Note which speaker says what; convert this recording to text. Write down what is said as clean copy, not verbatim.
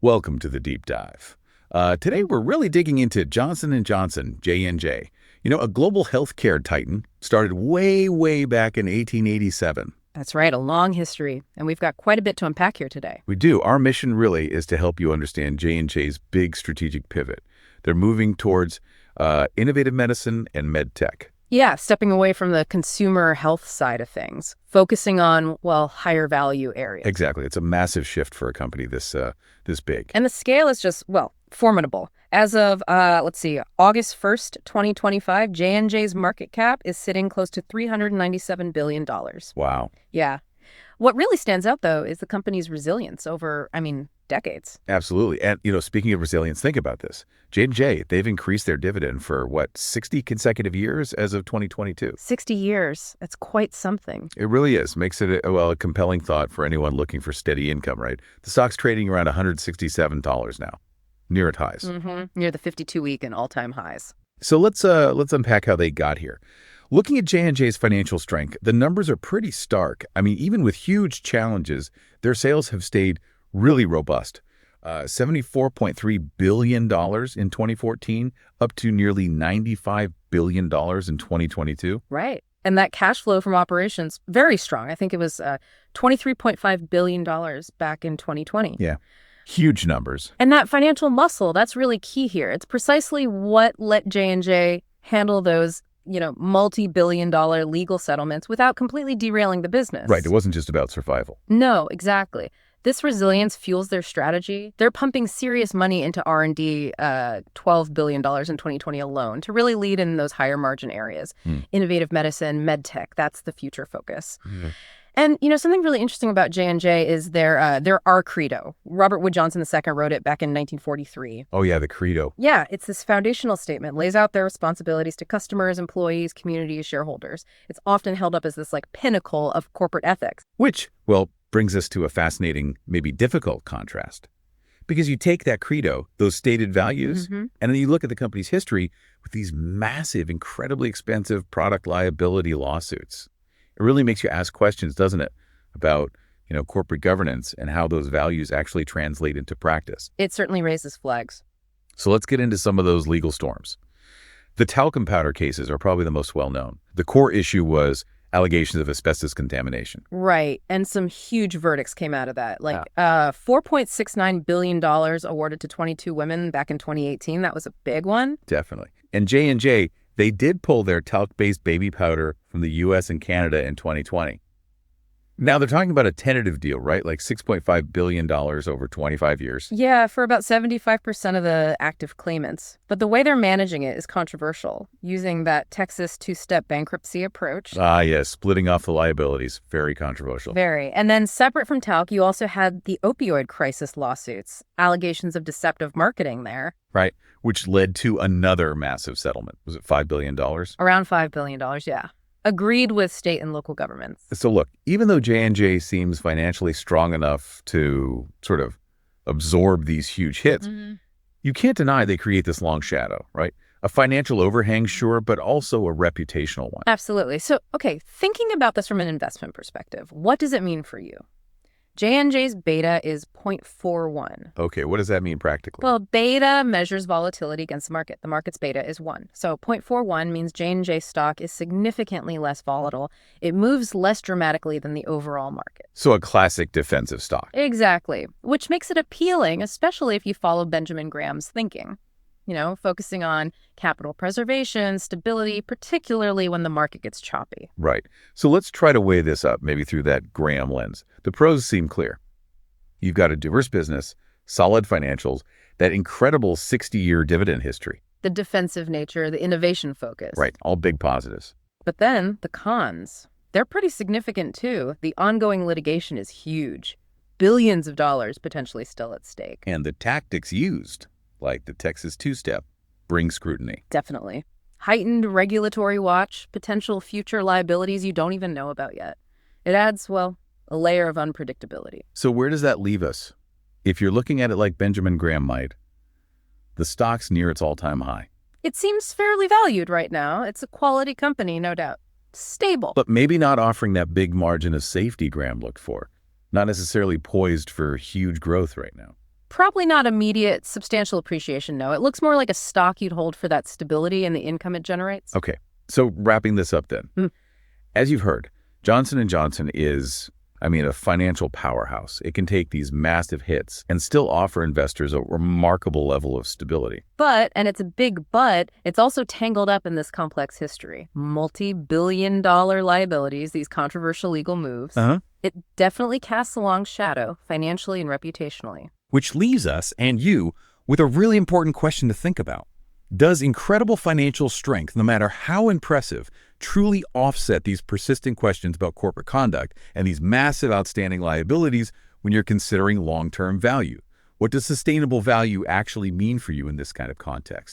Speaker 1: Welcome to the deep dive. Today we're really digging into Johnson & Johnson, J&J. A global healthcare titan started way back in 1887.
Speaker 2: That's right, a long history, and we've got quite a bit to unpack here today.
Speaker 1: We do. Our mission really is to help you understand J&J's big strategic pivot. They're moving towards innovative medicine and med tech.
Speaker 2: Yeah, stepping away from the consumer health side of things, focusing on, higher value areas.
Speaker 1: Exactly. It's a massive shift for a company this big.
Speaker 2: And the scale is just, formidable. As of, August 1st, 2025, J&J's market cap is sitting close to $397 billion.
Speaker 1: Wow.
Speaker 2: Yeah. What really stands out, though, is the company's resilience over, decades.
Speaker 1: Absolutely. And, speaking of resilience, think about this. J&J, they've increased their dividend for, 60 consecutive years as of 2022?
Speaker 2: 60 years. That's quite something.
Speaker 1: It really is. Makes it, a compelling thought for anyone looking for steady income, right? The stock's trading around $167 now, near its highs.
Speaker 2: Near the 52-week and all-time highs.
Speaker 1: So let's unpack how they got here. Looking at J&J's financial strength, the numbers are pretty stark. Even with huge challenges, their sales have stayed really robust. $74.3 billion in 2014, up to nearly $95 billion in 2022.
Speaker 2: Right. And that cash flow from operations, very strong. I think it was $23.5 billion back in 2020.
Speaker 1: Yeah, huge numbers.
Speaker 2: And that financial muscle, that's really key here. It's precisely what let J&J handle those multi-billion-dollar legal settlements without completely derailing the business.
Speaker 1: Right. It wasn't just about survival.
Speaker 2: No, exactly. This resilience fuels their strategy. They're pumping serious money into R&D, $12 billion in 2020 alone, to really lead in those higher margin areas. Innovative medicine, med tech, that's the future focus. And, something really interesting about J&J is their R credo. Robert Wood Johnson II wrote it back in 1943.
Speaker 1: Oh, yeah, the credo.
Speaker 2: Yeah, it's this foundational statement, lays out their responsibilities to customers, employees, communities, shareholders. It's often held up as this, pinnacle of corporate ethics.
Speaker 1: Which, brings us to a fascinating, maybe difficult contrast. Because you take that credo, those stated values, and then you look at the company's history with these massive, incredibly expensive product liability lawsuits. It really makes you ask questions, doesn't it, about, corporate governance and how those values actually translate into practice.
Speaker 2: It certainly raises flags.
Speaker 1: So let's get into some of those legal storms. The talcum powder cases are probably the most well-known. The core issue was allegations of asbestos contamination.
Speaker 2: Right. And some huge verdicts came out of that. $4.69 billion awarded to 22 women back in 2018. That was a big one.
Speaker 1: Definitely. And J&J, they did pull their talc-based baby powder from the U.S. and Canada in 2020. Now, they're talking about a tentative deal, right? Like $6.5 billion over 25 years.
Speaker 2: Yeah, for about 75% of the active claimants. But the way they're managing it is controversial, using that Texas two-step bankruptcy approach.
Speaker 1: Ah, yes, splitting off the liabilities. Very controversial.
Speaker 2: Very. And then separate from talc, you also had the opioid crisis lawsuits, allegations of deceptive marketing there.
Speaker 1: Right, which led to another massive settlement. Was it $5 billion?
Speaker 2: Around $5 billion, yeah. Agreed with state and local governments.
Speaker 1: So look, even though J&J seems financially strong enough to sort of absorb these huge hits, you can't deny they create this long shadow, right? A financial overhang, sure, but also a reputational one.
Speaker 2: Absolutely. So, thinking about this from an investment perspective, what does it mean for you? J&J's beta is 0.41.
Speaker 1: Okay, what does that mean practically?
Speaker 2: Well, beta measures volatility against the market. The market's beta is 1. So 0.41 means J&J stock is significantly less volatile. It moves less dramatically than the overall market.
Speaker 1: So a classic defensive stock.
Speaker 2: Exactly, which makes it appealing, especially if you follow Benjamin Graham's thinking. Focusing on capital preservation, stability, particularly when the market gets choppy.
Speaker 1: Right. So let's try to weigh this up, maybe through that Graham lens. The pros seem clear. You've got a diverse business, solid financials, that incredible 60-year dividend history.
Speaker 2: The defensive nature, the innovation focus.
Speaker 1: Right. All big positives.
Speaker 2: But then the cons, they're pretty significant too. The ongoing litigation is huge. Billions of dollars potentially still at stake.
Speaker 1: And the tactics used, like the Texas two-step, bring scrutiny.
Speaker 2: Definitely. Heightened regulatory watch, potential future liabilities you don't even know about yet. It adds, a layer of unpredictability.
Speaker 1: So where does that leave us? If you're looking at it like Benjamin Graham might, the stock's near its all-time high.
Speaker 2: It seems fairly valued right now. It's a quality company, no doubt. Stable.
Speaker 1: But maybe not offering that big margin of safety Graham looked for. Not necessarily poised for huge growth right now.
Speaker 2: Probably not immediate substantial appreciation, no. It looks more like a stock you'd hold for that stability and the income it generates.
Speaker 1: Okay, so wrapping this up then. As you've heard, Johnson & Johnson is, a financial powerhouse. It can take these massive hits and still offer investors a remarkable level of stability.
Speaker 2: But, and it's a big but, it's also tangled up in this complex history. Multi-billion-dollar liabilities, these controversial legal moves. It definitely casts a long shadow, financially and reputationally.
Speaker 3: Which leaves us, and you, with a really important question to think about. Does incredible financial strength, no matter how impressive, truly offset these persistent questions about corporate conduct and these massive outstanding liabilities when you're considering long-term value? What does sustainable value actually mean for you in this kind of context?